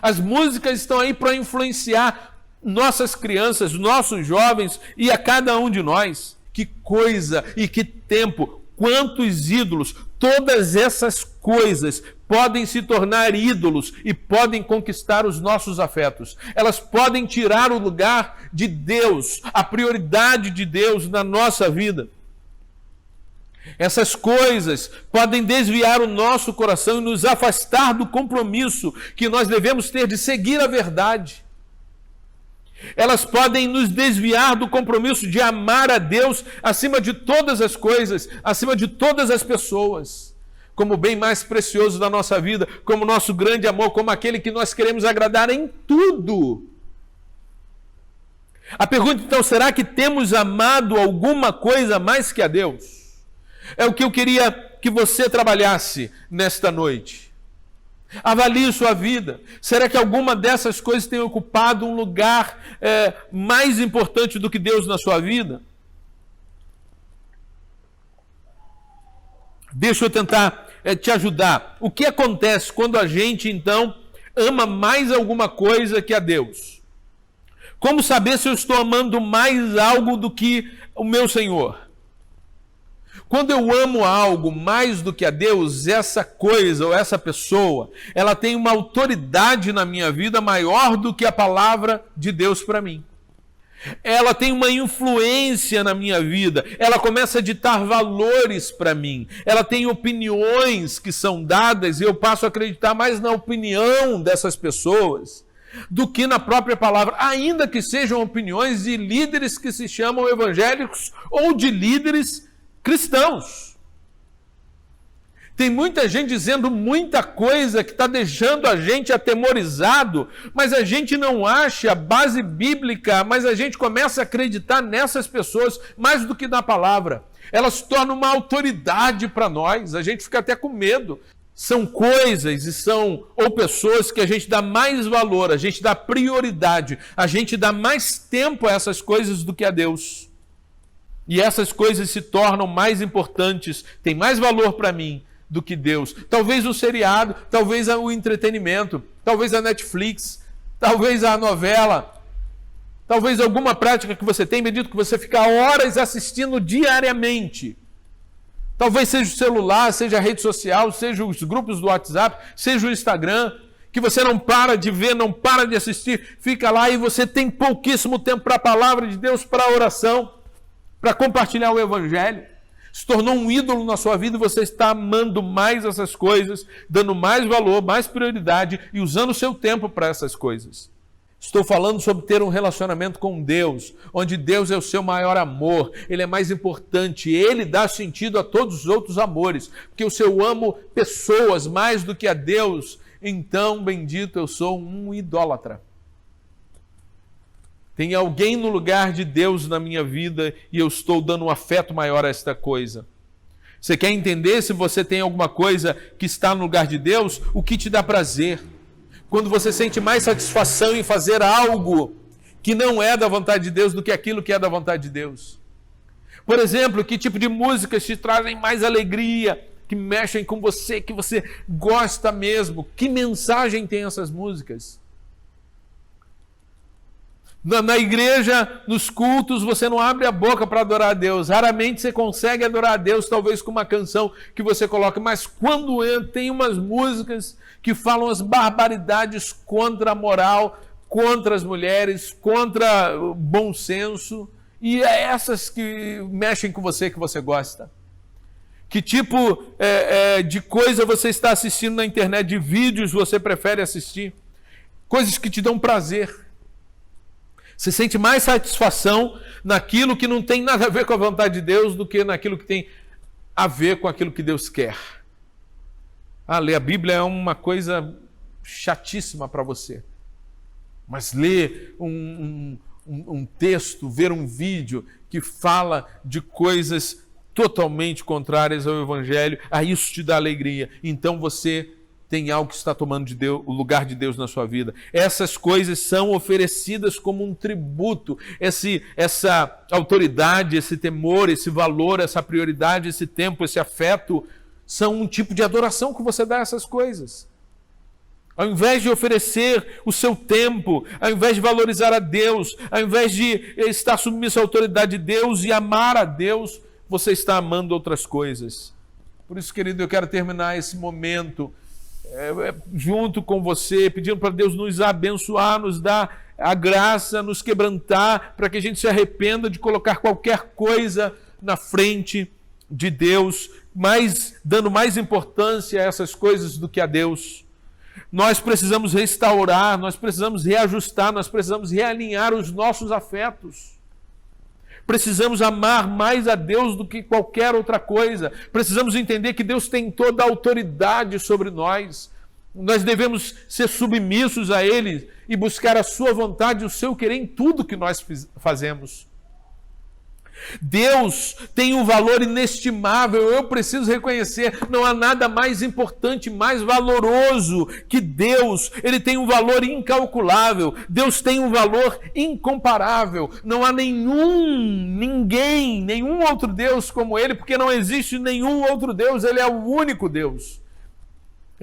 As músicas estão aí para influenciar nossas crianças, nossos jovens e a cada um de nós. Que coisa e que tempo, quantos ídolos, todas essas coisas podem se tornar ídolos e podem conquistar os nossos afetos. Elas podem tirar o lugar de Deus, a prioridade de Deus na nossa vida. Essas coisas podem desviar o nosso coração e nos afastar do compromisso que nós devemos ter de seguir a verdade. Elas podem nos desviar do compromisso de amar a Deus acima de todas as coisas, acima de todas as pessoas, como o bem mais precioso da nossa vida, como nosso grande amor, como aquele que nós queremos agradar em tudo. A pergunta então, será que temos amado alguma coisa mais que a Deus? É o que eu queria que você trabalhasse nesta noite. Avalie sua vida. Será que alguma dessas coisas tem ocupado um lugar mais importante do que Deus na sua vida? Deixa eu tentar te ajudar. O que acontece quando a gente, então, ama mais alguma coisa que a Deus? Como saber se eu estou amando mais algo do que o meu Senhor? Quando eu amo algo mais do que a Deus, essa coisa ou essa pessoa, ela tem uma autoridade na minha vida maior do que a palavra de Deus para mim. Ela tem uma influência na minha vida, ela começa a ditar valores para mim, ela tem opiniões que são dadas e eu passo a acreditar mais na opinião dessas pessoas do que na própria palavra, ainda que sejam opiniões de líderes que se chamam evangélicos ou de líderes cristãos. Tem muita gente dizendo muita coisa que está deixando a gente atemorizado, mas a gente não acha base bíblica, mas a gente começa a acreditar nessas pessoas mais do que na palavra. Elas se tornam uma autoridade para nós, a gente fica até com medo. São coisas e são ou pessoas que a gente dá mais valor, a gente dá prioridade, a gente dá mais tempo a essas coisas do que a Deus. E essas coisas se tornam mais importantes, têm mais valor para mim do que Deus. Talvez o seriado, talvez o entretenimento, talvez a Netflix, talvez a novela, talvez alguma prática que você tem, bendito que você fica horas assistindo diariamente. Talvez seja o celular, seja a rede social, seja os grupos do WhatsApp, seja o Instagram, que você não para de ver, não para de assistir, fica lá e você tem pouquíssimo tempo para a palavra de Deus, para a oração, para compartilhar o Evangelho. Se tornou um ídolo na sua vida e você está amando mais essas coisas, dando mais valor, mais prioridade e usando o seu tempo para essas coisas. Estou falando sobre ter um relacionamento com Deus, onde Deus é o seu maior amor, Ele é mais importante, Ele dá sentido a todos os outros amores, porque se eu amo pessoas mais do que a Deus, então, bendito, eu sou um idólatra. Tem alguém no lugar de Deus na minha vida e eu estou dando um afeto maior a esta coisa. Você quer entender se você tem alguma coisa que está no lugar de Deus? O que te dá prazer? Quando você sente mais satisfação em fazer algo que não é da vontade de Deus do que aquilo que é da vontade de Deus. Por exemplo, que tipo de músicas te trazem mais alegria, que mexem com você, que você gosta mesmo? Que mensagem tem essas músicas? Na igreja, nos cultos, você não abre a boca para adorar a Deus. Raramente você consegue adorar a Deus, talvez com uma canção que você coloca. Mas quando tem umas músicas que falam as barbaridades contra a moral, contra as mulheres, contra o bom senso, e é essas que mexem com você, que você gosta. Que tipo de coisa você está assistindo na internet, de vídeos você prefere assistir? Coisas que te dão prazer. Você sente mais satisfação naquilo que não tem nada a ver com a vontade de Deus do que naquilo que tem a ver com aquilo que Deus quer. Ler a Bíblia é uma coisa chatíssima para você. Mas ler um texto, ver um vídeo que fala de coisas totalmente contrárias ao Evangelho, isso te dá alegria. Então você tem algo que está tomando de Deus, o lugar de Deus na sua vida. Essas coisas são oferecidas como um tributo. Essa autoridade, esse temor, esse valor, essa prioridade, esse tempo, esse afeto, são um tipo de adoração que você dá a essas coisas. Ao invés de oferecer o seu tempo, ao invés de valorizar a Deus, ao invés de estar submisso à autoridade de Deus e amar a Deus, você está amando outras coisas. Por isso, querido, eu quero terminar esse momento junto com você, pedindo para Deus nos abençoar, nos dar a graça, nos quebrantar, para que a gente se arrependa de colocar qualquer coisa na frente de Deus, dando mais importância a essas coisas do que a Deus. Nós precisamos restaurar, nós precisamos reajustar, nós precisamos realinhar os nossos afetos. Precisamos amar mais a Deus do que qualquer outra coisa. Precisamos entender que Deus tem toda a autoridade sobre nós. Nós devemos ser submissos a Ele e buscar a sua vontade e o seu querer em tudo que nós fazemos. Deus tem um valor inestimável, eu preciso reconhecer, não há nada mais importante, mais valoroso que Deus. Ele tem um valor incalculável, Deus tem um valor incomparável, não há nenhum outro Deus como Ele, porque não existe nenhum outro Deus, Ele é o único Deus.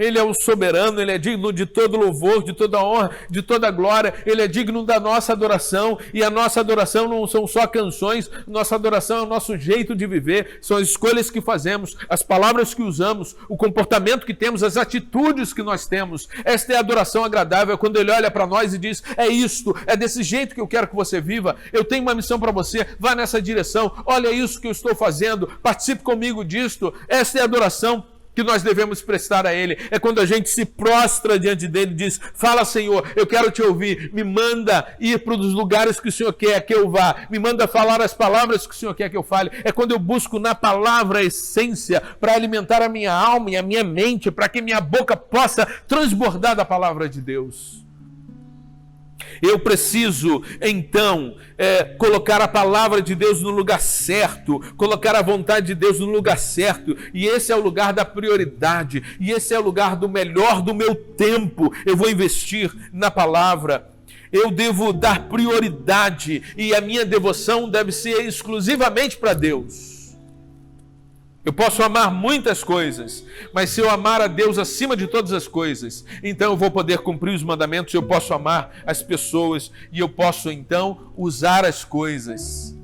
Ele é o soberano, Ele é digno de todo louvor, de toda honra, de toda glória. Ele é digno da nossa adoração. E a nossa adoração não são só canções. Nossa adoração é o nosso jeito de viver. São as escolhas que fazemos, as palavras que usamos, o comportamento que temos, as atitudes que nós temos. Esta é a adoração agradável, quando Ele olha para nós e diz: é isto, é desse jeito que eu quero que você viva. Eu tenho uma missão para você, vá nessa direção. Olha isso que eu estou fazendo, participe comigo disto. Esta é a adoração que nós devemos prestar a Ele. É quando a gente se prostra diante dEle e diz: fala, Senhor, eu quero te ouvir, me manda ir para os lugares que o Senhor quer que eu vá, me manda falar as palavras que o Senhor quer que eu fale. É quando eu busco na palavra a essência para alimentar a minha alma e a minha mente, para que minha boca possa transbordar da palavra de Deus. Eu preciso, então, colocar a palavra de Deus no lugar certo, colocar a vontade de Deus no lugar certo, e esse é o lugar da prioridade, e esse é o lugar do melhor do meu tempo. Eu vou investir na palavra, eu devo dar prioridade, e a minha devoção deve ser exclusivamente para Deus. Eu posso amar muitas coisas, mas se eu amar a Deus acima de todas as coisas, então eu vou poder cumprir os mandamentos, eu posso amar as pessoas e eu posso então usar as coisas.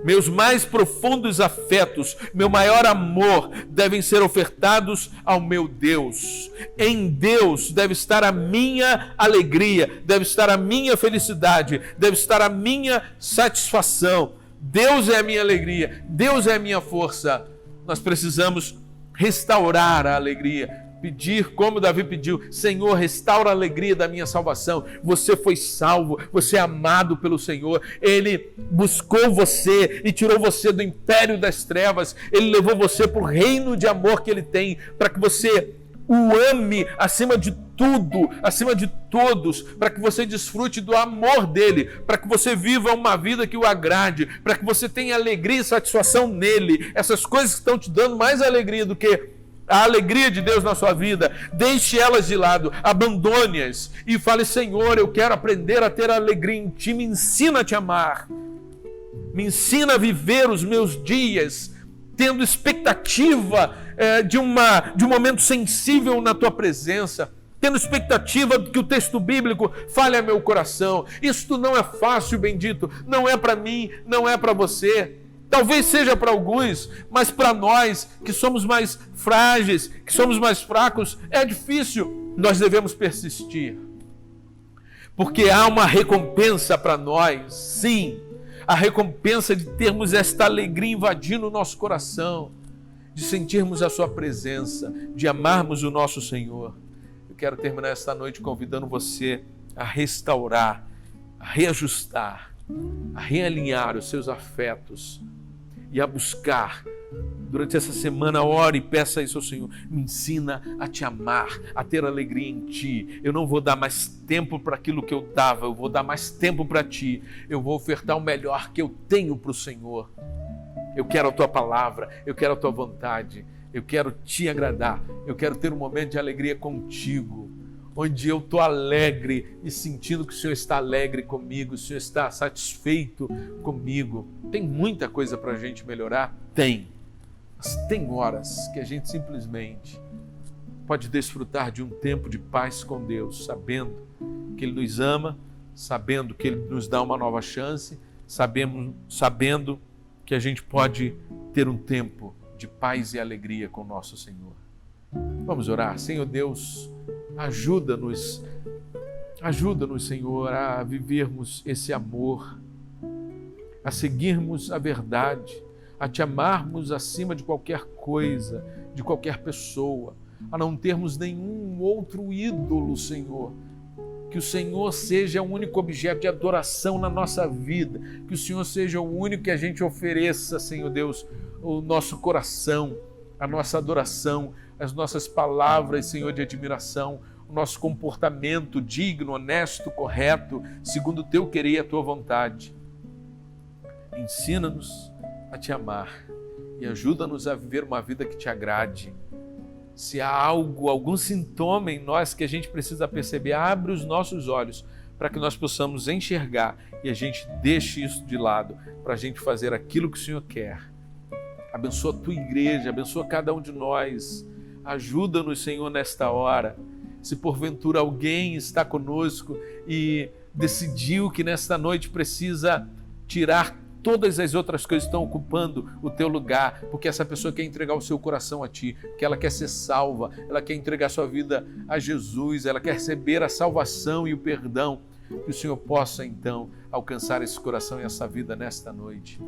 Meus mais profundos afetos, meu maior amor devem ser ofertados ao meu Deus. Em Deus deve estar a minha alegria, deve estar a minha felicidade, deve estar a minha satisfação. Deus é a minha alegria, Deus é a minha força. Nós precisamos restaurar a alegria, pedir como Davi pediu: Senhor, restaura a alegria da minha salvação. Você foi salvo, você é amado pelo Senhor. Ele buscou você e tirou você do império das trevas. Ele levou você para o reino de amor que Ele tem, para que você o ame acima de tudo, acima de todos, para que você desfrute do amor dele, para que você viva uma vida que o agrade, para que você tenha alegria e satisfação nele. Essas coisas que estão te dando mais alegria do que a alegria de Deus na sua vida, deixe elas de lado, abandone-as e fale: Senhor, eu quero aprender a ter alegria em Ti, me ensina a Te amar, me ensina a viver os meus dias tendo expectativa de um momento sensível na Tua presença, tendo expectativa de que o texto bíblico fale a meu coração. Isto não é fácil, bendito, não é para mim, não é para você. Talvez seja para alguns, mas para nós que somos mais frágeis, que somos mais fracos, é difícil. Nós devemos persistir, porque há uma recompensa para nós, sim, a recompensa de termos esta alegria invadindo o nosso coração, de sentirmos a Sua presença, de amarmos o nosso Senhor. Eu quero terminar esta noite convidando você a restaurar, a reajustar, a realinhar os seus afetos e a buscar. Durante essa semana, ore e peça isso ao Senhor: me ensina a Te amar, a ter alegria em Ti. Eu não vou dar mais tempo para aquilo que eu dava, eu vou dar mais tempo para Ti. Eu vou ofertar o melhor que eu tenho para o Senhor. Eu quero a Tua palavra, eu quero a Tua vontade, eu quero Te agradar, eu quero ter um momento de alegria contigo, onde eu estou alegre e sentindo que o Senhor está alegre comigo, o Senhor está satisfeito comigo. Tem muita coisa para a gente melhorar? Tem. Mas tem horas que a gente simplesmente pode desfrutar de um tempo de paz com Deus, sabendo que Ele nos ama, sabendo que Ele nos dá uma nova chance, sabendo que a gente pode ter um tempo de paz e alegria com o nosso Senhor. Vamos orar. Senhor Deus, ajuda-nos, Senhor, a vivermos esse amor, a seguirmos a verdade, a Te amarmos acima de qualquer coisa, de qualquer pessoa, a não termos nenhum outro ídolo, Senhor. Que o Senhor seja o único objeto de adoração na nossa vida, que o Senhor seja o único que a gente ofereça, Senhor Deus, o nosso coração, a nossa adoração, as nossas palavras, Senhor, de admiração, o nosso comportamento digno, honesto, correto, segundo o Teu querer e a Tua vontade. Ensina-nos a Te amar e ajuda-nos a viver uma vida que Te agrade. Se há algum sintoma em nós que a gente precisa perceber, abre os nossos olhos para que nós possamos enxergar e a gente deixe isso de lado para a gente fazer aquilo que o Senhor quer. Abençoa a Tua igreja, abençoa cada um de nós. Ajuda-nos, Senhor, nesta hora. Se porventura alguém está conosco e decidiu que nesta noite precisa tirar todas as outras coisas que estão ocupando o teu lugar, porque essa pessoa quer entregar o seu coração a Ti, que ela quer ser salva, ela quer entregar sua vida a Jesus, ela quer receber a salvação e o perdão, que o Senhor possa então alcançar esse coração e essa vida nesta noite.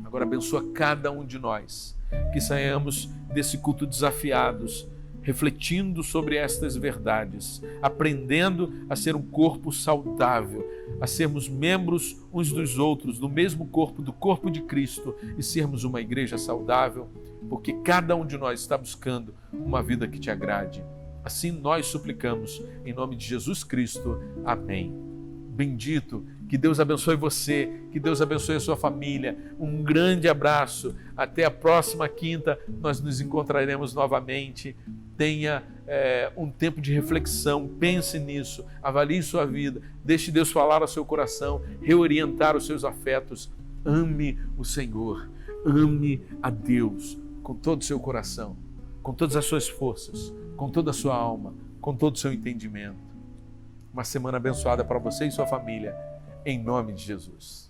Agora abençoa cada um de nós, que saiamos desse culto desafiados, refletindo sobre estas verdades, aprendendo a ser um corpo saudável, a sermos membros uns dos outros, do mesmo corpo, do corpo de Cristo, e sermos uma igreja saudável, porque cada um de nós está buscando uma vida que Te agrade. Assim nós suplicamos, em nome de Jesus Cristo. Amém. Bendito, que Deus abençoe você, que Deus abençoe a sua família. Um grande abraço. Até a próxima quinta, nós nos encontraremos novamente. Tenha um tempo de reflexão, pense nisso, avalie sua vida, deixe Deus falar ao seu coração, reorientar os seus afetos. Ame o Senhor, ame a Deus com todo o seu coração, com todas as suas forças, com toda a sua alma, com todo o seu entendimento. Uma semana abençoada para você e sua família, em nome de Jesus.